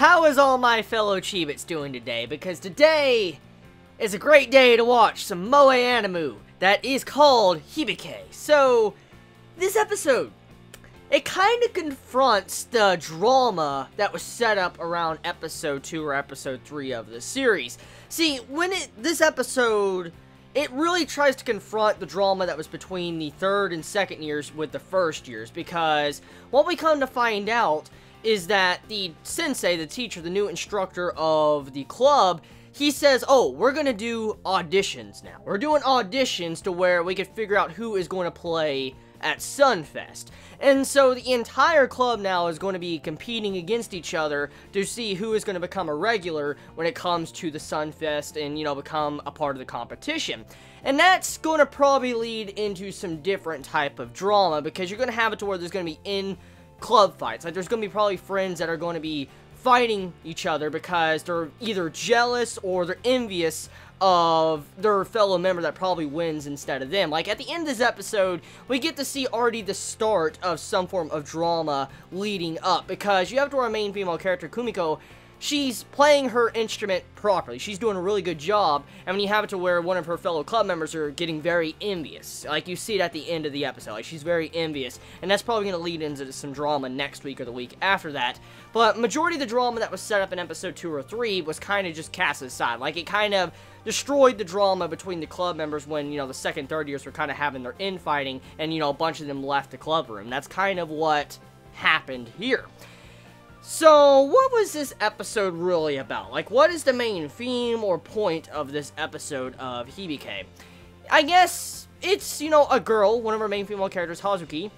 How is all my fellow Chibits doing today? Because today is a great day to watch some moe anime that is called Hibike. So, this episode, it kind of confronts the drama that was set up around episode 2 or episode 3 of the series. See, this episode, it really tries to confront the drama that was between the third and second years with the first years, because what we come to find out is that the sensei, the teacher, the new instructor of the club, he says, oh, we're gonna do auditions now. We're doing auditions to where we can figure out who is going to play at Sunfest. And so the entire club now is going to be competing against each other to see who is going to become a regular when it comes to the Sunfest and, you know, become a part of the competition. And that's going to probably lead into some different type of drama, because you're going to have it to where there's going to be in-club fights. Like, there's going to be probably friends that are going to be fighting each other because they're either jealous or they're envious of their fellow member that probably wins instead of them. Like, at the end of this episode, we get to see already the start of some form of drama leading up, because you have to our main female character, Kumiko. She's playing her instrument properly. She's doing a really good job, and when you have it to where one of her fellow club members are getting very envious, like you see it at the end of the episode, like she's very envious, and that's probably going to lead into some drama next week or the week after that. But majority of the drama that was set up in episode 2 or 3 was kind of just cast aside. Like, it kind of destroyed the drama between the club members when, you know, the second, third years were kind of having their infighting, and, you know, a bunch of them left the club room. That's kind of what happened here. So, what was this episode really about? Like, what is the main theme or point of this episode of Hibike? I guess it's, you know, a girl, one of our main female characters, Hazuki,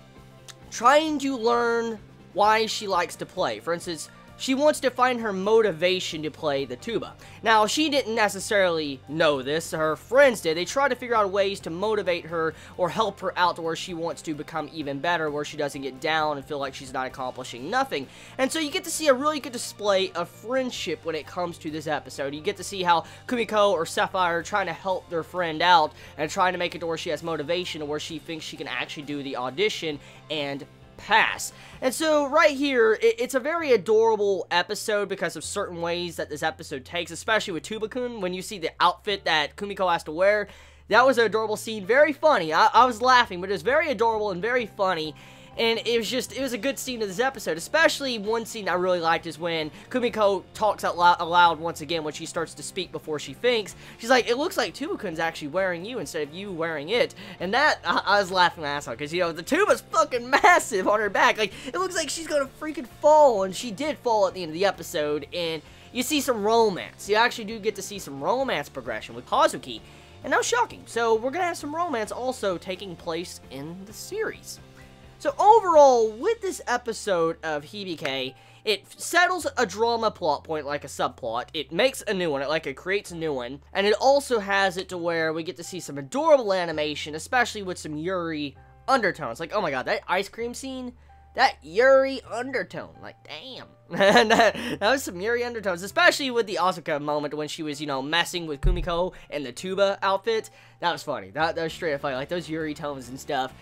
trying to learn why she likes to play. For instance, she wants to find her motivation to play the tuba. Now, she didn't necessarily know this. Her friends did. They tried to figure out ways to motivate her or help her out to where she wants to become even better, where she doesn't get down and feel like she's not accomplishing nothing. And so you get to see a really good display of friendship when it comes to this episode. You get to see how Kumiko or Sapphire are trying to help their friend out and trying to make it to where she has motivation, to where she thinks she can actually do the audition and pass. And so right here, it's a very adorable episode because of certain ways that this episode takes, especially with Tuba-kun. When you see the outfit that Kumiko has to wear, that was an adorable scene. Very funny. I was laughing, but it was very adorable and very funny. And it was a good scene of this episode. Especially one scene I really liked is when Kumiko talks out loud once again when she starts to speak before she thinks. She's like, it looks like Tuba-kun's actually wearing you instead of you wearing it. And that, I was laughing my ass off, because, you know, the tuba's fucking massive on her back. Like, it looks like she's gonna freaking fall, and she did fall at the end of the episode. And you see some romance. You actually do get to see some romance progression with Hazuki. And that was shocking. So we're gonna have some romance also taking place in the series. So overall, with this episode of Hibike, it settles a drama plot point like a subplot, it makes a new one, it creates a new one, and it also has it to where we get to see some adorable animation, especially with some Yuri undertones. Like, oh my god, that ice cream scene, that Yuri undertone, like, damn. that was some Yuri undertones, especially with the Asuka moment when she was, you know, messing with Kumiko and the tuba outfit. That was funny. That was straight up funny, like those Yuri tones and stuff.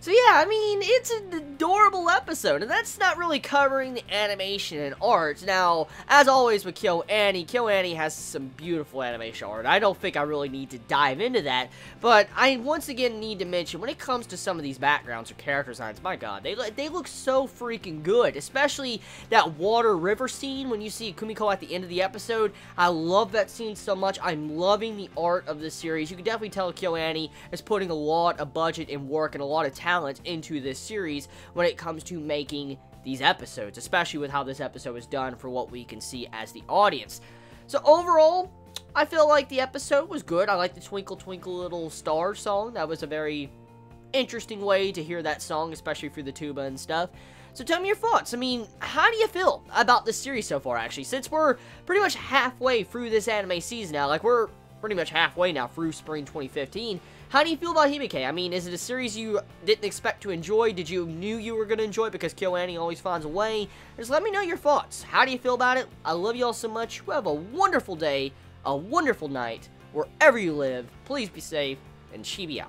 So yeah, I mean, it's an adorable episode, and that's not really covering the animation and art. Now, as always with KyoAni has some beautiful animation art. I don't think I really need to dive into that, but I once again need to mention, when it comes to some of these backgrounds or character designs, my god, they look so freaking good, especially that water river scene when you see Kumiko at the end of the episode. I love that scene so much. I'm loving the art of this series. You can definitely tell KyoAni is putting a lot of budget and work and a lot of talent into this series when it comes to making these episodes, especially with how this episode is done for what we can see as the audience. So overall, I feel like the episode was good. I like the Twinkle Twinkle Little Star song. That was a very interesting way to hear that song, especially through the tuba and stuff. So tell me your thoughts. I mean, how do you feel about this series so far, actually? Since we're pretty much halfway through this anime season now, like we're pretty much halfway now through spring 2015, how do you feel about Hibike? I mean, is it a series you didn't expect to enjoy? Did you knew you were going to enjoy because KyoAni always finds a way? Just let me know your thoughts. How do you feel about it? I love you all so much. You have a wonderful day, a wonderful night, wherever you live. Please be safe, and Chibi out.